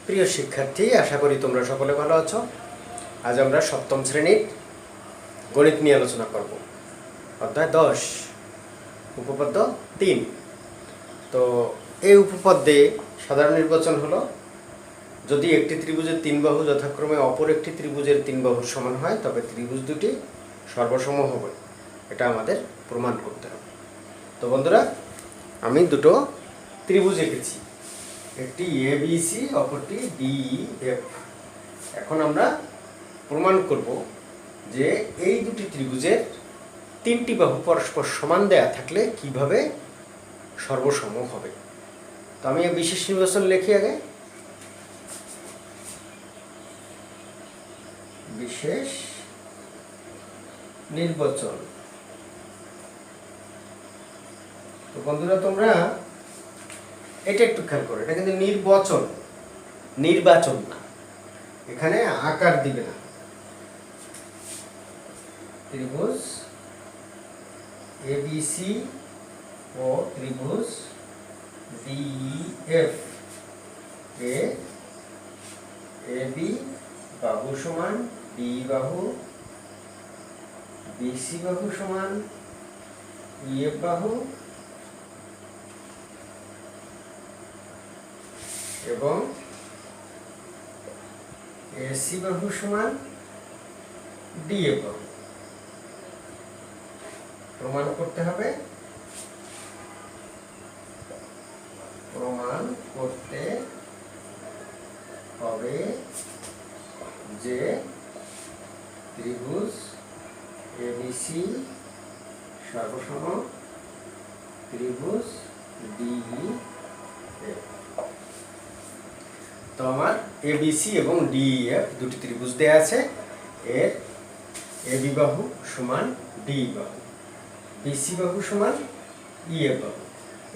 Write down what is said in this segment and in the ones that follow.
প্রিয় শিক্ষার্থী, আশা করি তোমরা সকলে ভালো আছো। আজ আমরা সপ্তম শ্রেণীর গণিত নিয়ে আলোচনা করব। অধ্যায় 10, উপপাদ্য 3। তো এই উপপাদ্যে সাধারণ নির্বাচন হলো, যদি একটি ত্রিভুজের তিন বাহু যথাক্রমে অপর একটি ত্রিভুজের তিন বাহুর সমান হয় তবে ত্রিভুজ দুটি সর্বসম হবে। এটা আমাদের প্রমাণ করতে হবে। তো বন্ধুরা, আমি দুটো ত্রিভুজ এঁকেছি, একটি এবিসি, অপরটি ডিইএফ। এখন আমরা প্রমাণ করব যে এই দুটি ত্রিভুজের তিনটি বাহু পরস্পর সমান দেয়া থাকলে কিভাবে সর্বসম হবে। তো আমি বিশেষ নির্বাচন লিখি আগে। বিশেষ নির্বাচন। তো বন্ধুরা, তোমরা এটা একটু খেয়াল করো, এটা কিন্তু নির্বাচন না, এখানে আকার দিবে না। ত্রিভুজ এবিসি ও ত্রিভুজ ডিইএফ এ এবি বাহু সমান ডি বাহু, বিসি বাহু সমান ইএফ বাহু এবং এসি বাহু সমান ডিএফ বাহু। প্রমাণ করতে হবে, যে ত্রিভুজ এবিসি সর্বসম ত্রিভুজ ডিইএফ। তো আমার এবিসি এবং ডিইএফ দুটি ত্রিভুজ দেয়া আছে। এর এবি বাহু সমান ডি বাহু, বিসি বাহু সমান ইএফ বাহু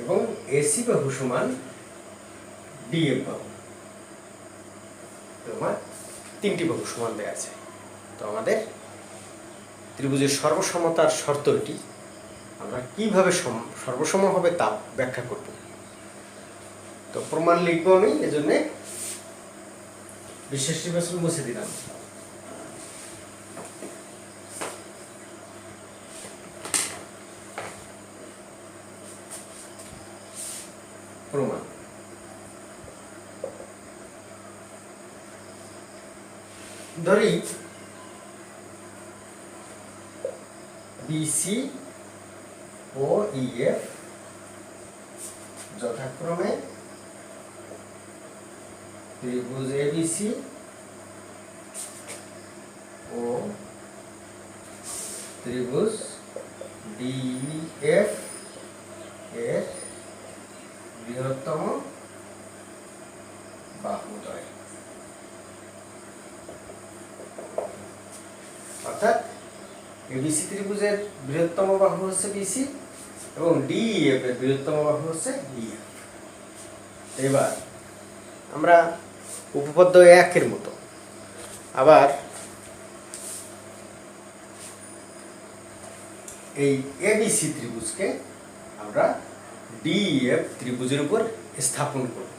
এবং এসি বাহু সমান ডিএফ বাহু। তোমার তিনটি বাহু সমান দেয়া আছে। তো আমাদের ত্রিভুজের সর্বসমতার শর্ত এটি। আমরা কিভাবে সর্বসম হবে তা ব্যাখ্যা করব। তো প্রমাণ লিখব আমি, এজন্য বিশেষ নির্বাচন মুছে দিলাম। প্রমাণ। ধরি বিসি ও ইএফ যথাক্রমে ত্রিভুজ এবিসি ও ত্রিভুজ ডিইএফ এর বৃহত্তম বাহুদ্বয়। অর্থাৎ এবিসি ত্রিভুজের বৃহত্তম বাহু হচ্ছে বিসি এবং ডিইএফ এর বৃহত্তম বাহু হচ্ছে ডিএফ। এবার আমরা উপপাদ্য 1 এর মতো আবার এই এবিসি ত্রিভুজকে আমরা ডিইএফ ত্রিভুজের উপর স্থাপন করব।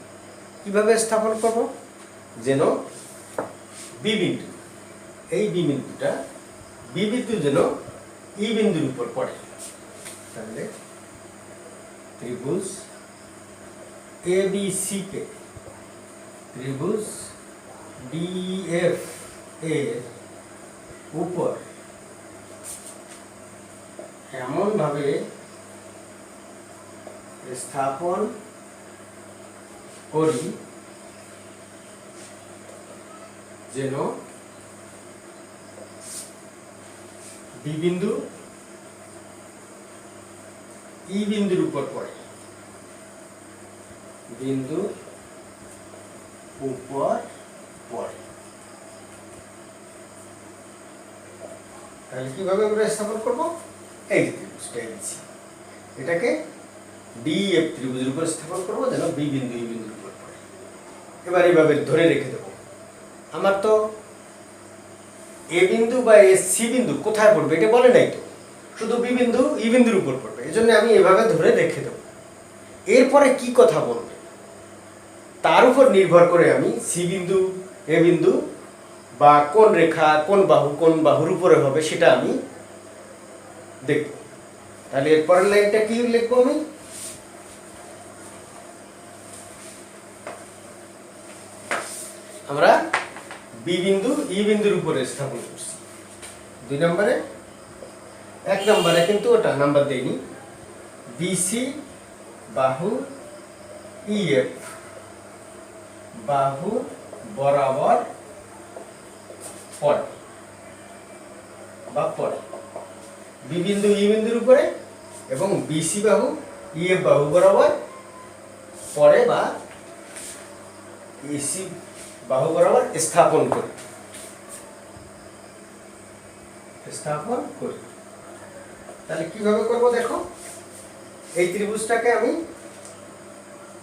কিভাবে স্থাপন করব? যেন বি বিন্দু, এই বি বিন্দুটা বি বিন্দু যেন ই বিন্দুর উপর পড়ে। তাহলে ত্রিভুজ এবিসি কে ত্রিভুজ ডিইএফ এর উপর এমন ভাবে স্থাপন করি যেন বি বিন্দু ই বিন্দুর উপর পড়ে, বিন্দুর উপর পড়ে। তাহলে কিভাবে আমরা স্থাপন করব? এই ত্রিভুজটা এবিসি, এটাকে ডিইএফ ত্রিভুজের উপর স্থাপন করব যেন বি বিন্দু ই বিন্দুর উপর পড়ে। এবার এইভাবে ধরে রেখে দেব। আমার তো এ বিন্দু বা সি বিন্দু কোথায় পড়বে এটা বলে নাই, তো শুধু বি বিন্দু ই বিন্দুর উপর পড়বে। এজন্য আমি এভাবে ধরে রেখে দেব। এরপরে কি কথা বলবে তার উপর নির্ভর করে আমি সি বিন্দু, এ বিন্দু বা কোন রেখা কোন বাহুর উপরে হবে সেটা আমি দেখব। তাহলে এর পরের লাইনটা কি লিখবো আমি? আমরা বি বিন্দু ই বিন্দুর উপরে স্থাপন করছি 2 নম্বরে। 1 নম্বরে কিন্তু ওটা নাম্বার দেইনি। বিসি বাহু ইএফ বাহু বরাবর পড়ে বা পড়ে বি বিন্দু ই বিন্দুর উপরে এবং বিসি বাহু ইএফ বাহু বরাবর পড়ে বা ইসি বাহু বরাবর স্থাপন করি। তাহলে কিভাবে করব দেখো, এই ত্রিভুজটাকে আমি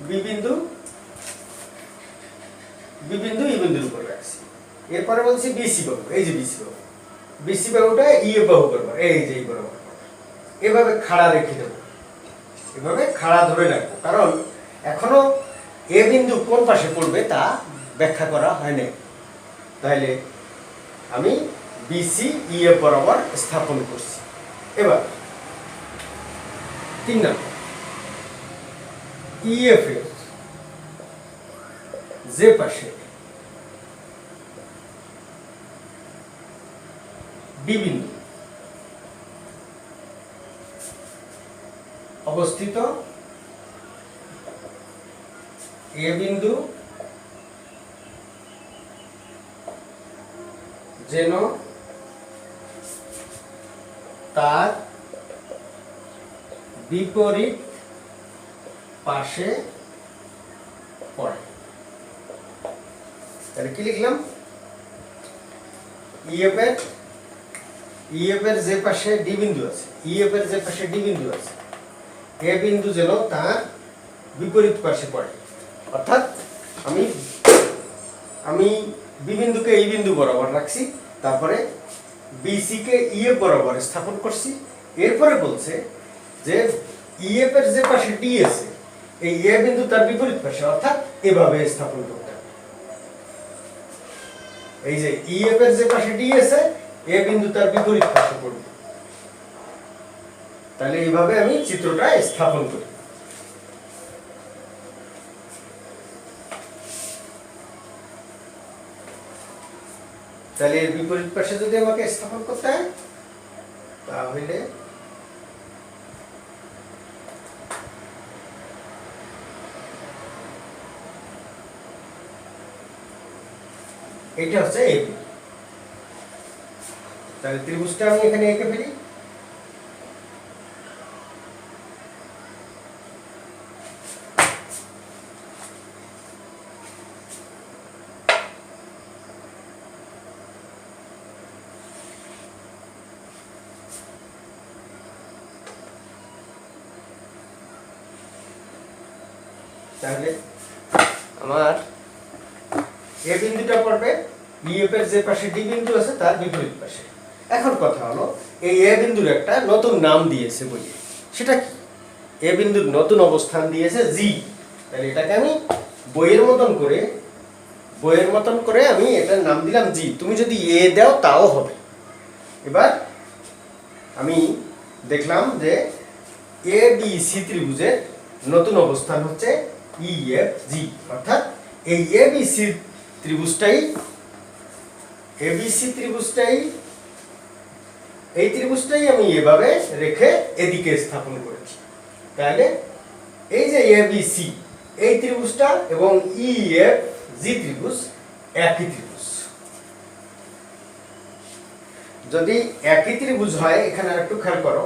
বি বিন্দু ই বিন্দুর উপর রাখছি। এরপরে বলছি বিসি বাহু, এই যে বিসি বাহুটা ইএফ বাহু বরাবর, এই যে এই বরাবর এভাবে খাড়া রেখে দেব, এভাবে খাড়া ধরে রাখবো, কারণ এখনো এ বিন্দু কোন পাশে পড়বে তা ব্যাখ্যা করা হয়নি। তাহলে আমি বিসি ইএফ বরাবর স্থাপন করছি। এবার 3 নম্বর, ইএফ এর যে পাশে বি বিন্দু অবস্থিত, এ বিন্দু যেন তার বিপরীত পাশে পড়ে। তাহলে কি লিখলাম? ইএফ এর যে পাশে ডি বিন্দু আছে, ইএফ এর যে পাশে ডি বিন্দু আছে, এ বিন্দু যেন তার বিপরীত পাশে পড়ে। অর্থাৎ আমি বি বিন্দুকে ই বিন্দু বরাবর রাখছি, তারপরে বিসি কে ইএফ বরাবর স্থাপন করছি। এরপরে বলছে যে ইএফ এর যে পাশে ডি আছে, এই এ বিন্দু তার বিপরীত পাশে, অর্থাৎ এভাবে স্থাপন করতে হবে। এই যে ইএফ এর যে পাশে ডি আছে, এ বিন্দু তার বিপরীত পাশে পড়বে। তাহলে এইভাবে আমি চিত্রটা স্থাপন করি। তাহলে এর বিপরীত পাশে যদি আমাকে স্থাপন করতে হয়, তাহলে এইটা হচ্ছে এ বিন্দু। তাহলে ত্রিভুজটা আমি এখানে এঁকে ফেলি। তাহলে আমার এ বিন্দুটা পড়বে ইএফ এর যে পাশে ডি বিন্দু আছে তার বিপরীত পাশে। এখন কথা হলো, এই এ বিন্দুর একটা নতুন নাম দিয়েছে বইয়ে, সেটা কি? এ বিন্দুর নতুন অবস্থান দিয়েছে জি। তাহলে এটাকে আমি বইয়ের মতন করে আমি এটার নাম দিলাম জি। তুমি যদি এ দাও তাও হবে। এবার আমি দেখলাম যে এ বি সি ত্রিভুজের নতুন অবস্থান হচ্ছে ইএফ জি, অর্থাৎ এই এবিসি ত্রিভুজটাই এই ত্রিভুজটাই আমি এভাবে রেখে এদিকে স্থাপন করেছি। তাহলে এই যে এবিসি এই ত্রিভুজটা এবং ইএফ জি ত্রিভুজ একই ত্রিভুজ। যদি একই ত্রিভুজ হয়, এখানে একটু খেয়াল করো,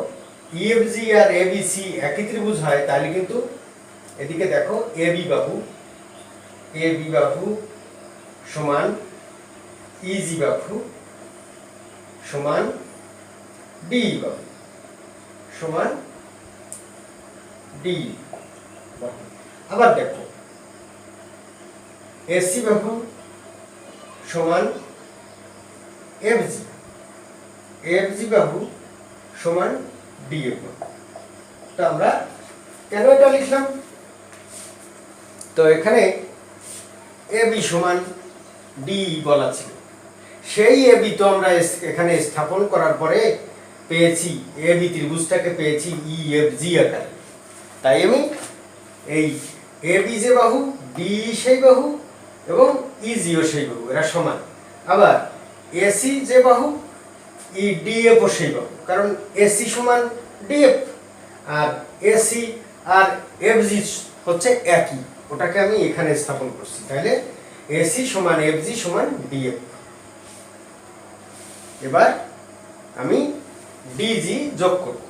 ইএফজি আর এবিসি একই ত্রিভুজ হয়, তাহলে কিন্তু এদিকে দেখো এবি বাহু সমান ইজি বাহু সমান ডি বাহু সমান ডি বাহু। আবার দেখো এসি বাহু সমান এফজি বাহু সমান ডি বাহু। তো আমরা কেন এটা লিখলাম? তো এখানে এবি সমান ডি বলা ছিল, সেই এবি তো আমরা এখানে স্থাপন করার পরে পেয়েছি, এবি ত্রিভুজটাকে পেয়েছি ই এফ জি আকারে। তাই আমি এই এবি যে বাহু, ডি সেই বাহু এবং ইজিও সেই বাহু, এরা সমান। আবার এসি যে বাহু, ই ডিএফ ও সেই বাহু, কারণ এসি সমান ডিএফ আর এসি আর এফজি হচ্ছে একই, ওটাকে আমি এখানে স্থাপন করছি। তাহলে এসি সমান এফজি সমান ডিএফ। এবার আমি ডিজি যোগ করব।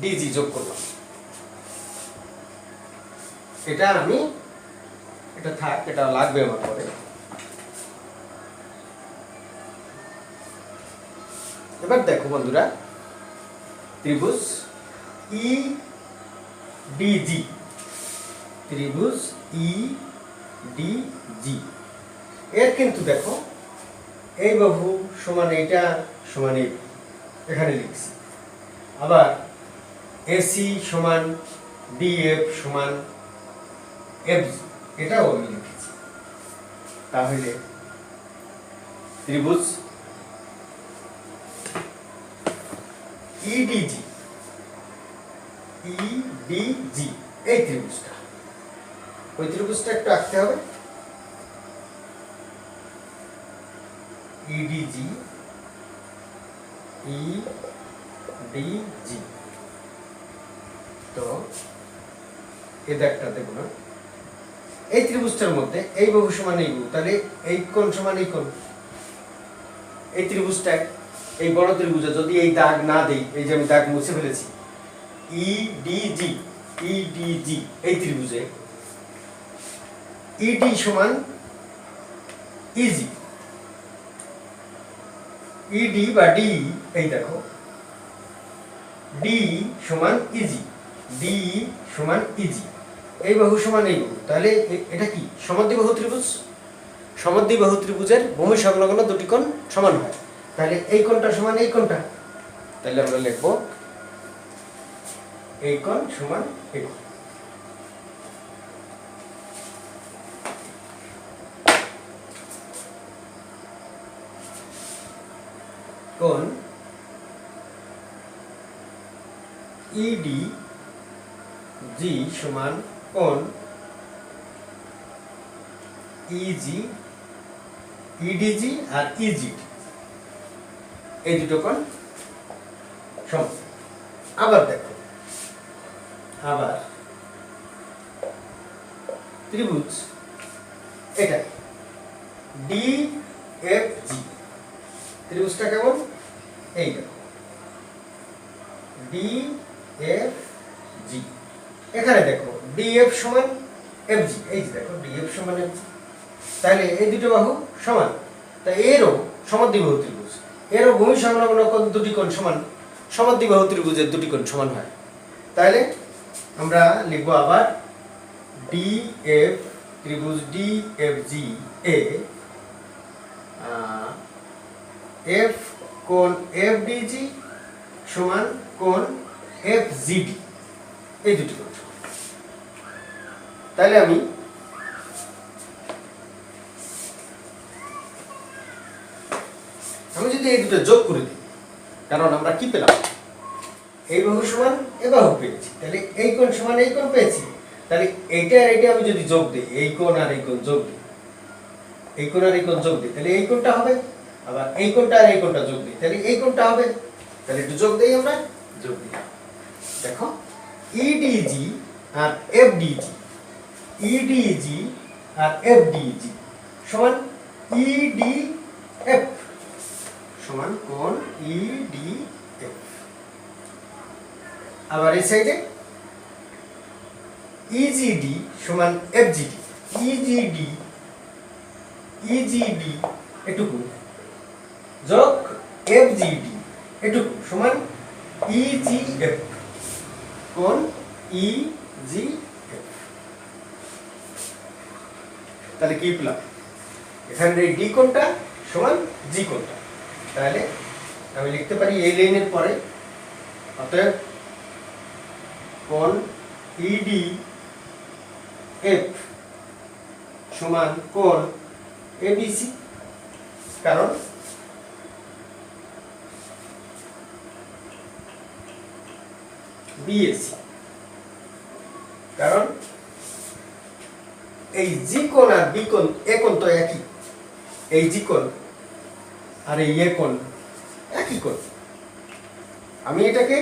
ডিজি যোগ করলাম, এটা আমি, এটা থাক, এটা লাগবে আমার পরে। এবার দেখো বন্ধুরা, ত্রিভুজ ই ডিজি, ত্রিভুজ ই ডিজি এর কিন্তু দেখো এই বাহু সমান এইটা সমান এই, এখানে লিখছি। আবার এসি সমান ডিএফ সমান এফজি, এটাও আমি লিখেছি। তাহলে ত্রিভুজ ইডিজি, ইডিজি এই ত্রিভুজটা, ওই ত্রিভুজটা একটু আঁকতে হবে। ইডিজি, ইডিজি, তো এই দাগটা দেখো না, এই ত্রিভুজটার মধ্যে এই বাহু সমান এই বাহু, তাহলে এই কোণ সমান এই কোণ। এই ত্রিভুজটা, এই বড় ত্রিভুজে যদি এই দাগ না দেই, এই যে আমি দাগ মুছে ফেলেছি, ইডিজি, ইডিজি এই ত্রিভুজে ইডি সমান ইজি, ইডি বা ডি, এই দেখো ডি সমান ইজি, ডি সমান ইজি, এই বাহু সমান এই বাহু, তাহলে এটা কি সমদ্বিবাহু ত্রিভুজ। সমদ্বিবাহু ত্রিভুজের ভূমি সংলগ্ন দুটি কোণ সমান হয়, তাহলে এই কোণটা সমান এই কোণটা, তাহলে আমরা লিখব এই কোণ সমান এই কোণ। কোণ ইডি জি সমান কোণ ইজি, ইডিজি আর ইজি, এই দুটো কোণ সমান। আবার দেখো, আবার ত্রিভুজ এটা ডি এফ জি, ত্রিভুজটা কেমন, এই দেখো ডি এফ জি, এখানে দেখো ডিএফ সমান এফজি, এই যে দেখো ডিএফ সমান এফজি, তাহলে এই দুটো বাহু সমান, তাই এরও সমদ্বিবাহু ত্রিভুজ, এরও ভূমি সংলগ্ন কোণ দুটি কোণ সমান, সমদ্বিবাহু ত্রিভুজের দুটি কোণ সমান হয়। তাহলে আমরা লিখব আবার ডিএফ, ত্রিভুজ ডিএফজি এ এফ কোণ এফডিজি সমান কোণ এফজিডি, এই দুটি কোণ সমান। তাহলে আমি যদি এই দুটো যোগ করে দিই, কারণ আমরা কি পেলাম, এই বাহু সমান এই বাহু পেয়েছি, তাহলে এই কোণ সমান এই কোণ পেয়েছি, তাহলে এইটা আর এইটা আমি যদি যোগ দিই, এই কোণ আর এই কোণ যোগ দিই, এই কোণ আর এই কোণ যোগ দিই, তাহলে এই কোণটা হবে। আবার এই কোণটা আর এই কোণটা যোগ দিই, তাহলে এই কোণটা হবে। তাহলে একটু যোগ দেই, আমরা যোগ দিই, দেখো ইডিজি আর এফডিজি, ইডিজি আর এফডিজি সমান ইডিএফ, সমান কোণ ইডিএফ। আবার এই সাইডে ইজিডি সমান এফজিডি, ইজিডি, ইজিডি এটুকু যোগ এফজিডি এটুকু সমান ইজিএফ, কোণ ইজিএফ। তাহলে কি পেলাম, এখানে এই ডি কোণটা সমান জি কোণটা, তাহলে আমি লিখতে পারি এই লাইনের পরে, অতএব কোণ ইডি এফ সমান কোণ এবিসি, কারণ বিএসি, কারণ এই জি কোণ আর বি কোণ, এ কোণ তো একই, এই জি কোণ আর এই এ কোণ একই কোণ। আমি এটাকে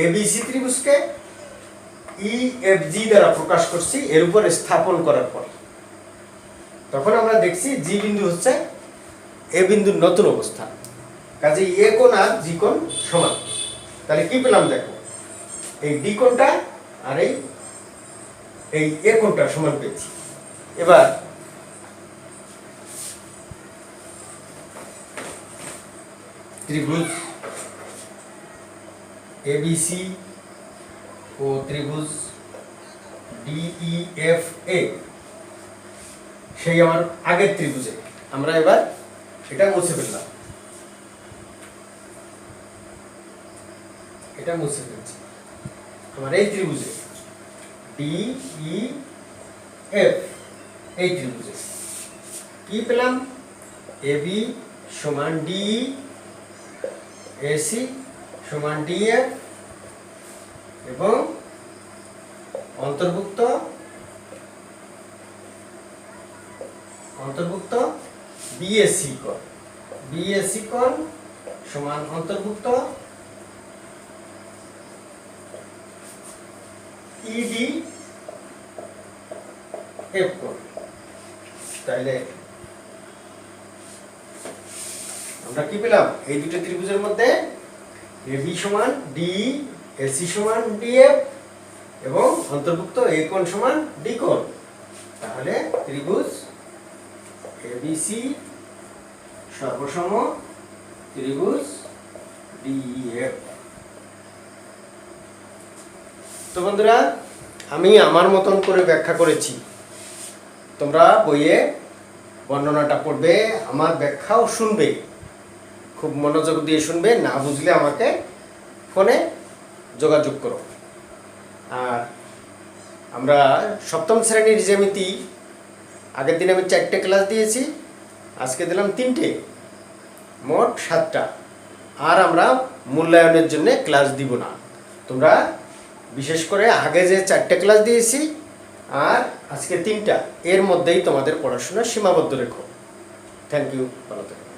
এবিসি ত্রিভুজকে ইএফজি দ্বারা প্রকাশ করছি এর উপর স্থাপন করার পর। তখন আমরা দেখছি জি বিন্দু হচ্ছে এ বিন্দুর নতুন অবস্থান, কাজে এ কোণ আর জি কোণ সমান। তাহলে কি পেলাম দেখো, এই ডি কোণটা আর এই এ কোণটা সমান পেয়েছি। এবার ত্রিভুজ এবিসি ও ত্রিভুজ ডিইএফএ সেই আমার আগের ত্রিভুজে আমরা এবার এটা মুছে ফেললাম, এটা মুছে ফেলছি। আমার এই ত্রিভুজে ডিইএফ, এই ত্রিভুজে কি পেলাম, এবি সমান ডিই, এসি সমান ডিএফ এবং অন্তর্ভুক্ত বিএসি কোণ, বিএসি কোণ সমান অন্তর্ভুক্ত ইডি এফ কোণ। তাহলে আমরা কি পেলাম, এই দুটো ত্রিভুজের মধ্যে এবি সমান ডি, এসি সমান ডিএফ এবং অন্তর্ভুক্ত এ কোণ সমান ডি কোণ। তাহলে ত্রিভুজ এবিসি সর্বসম ত্রিভুজ ডিইএফ। তো বন্ধুরা, আমি আমার মতন করে ব্যাখ্যা করেছি, তোমরা বইয়ে বর্ণনাটা পড়বে, আমার ব্যাখ্যাও শুনবে, খুব মনোযোগ দিয়ে শুনবে, না বুঝলে আমাকে ফোনে যোগাযোগ করো। আর আমরা সপ্তম শ্রেণীর জ্যামিতি আগের দিন আমি 4টে ক্লাস দিয়েছি, আজকে দিলাম 3টে, মোট 7টা। আর আমরা মূল্যায়নের জন্য ক্লাস দিব না। তোমরা বিশেষ করে আগে যে 4টে ক্লাস দিয়েছি আর আজকে 3টা, এর মধ্যেই তোমাদের পড়াশোনা সীমাবদ্ধ রেখো। থ্যাংক ইউ, ভালো থেকো।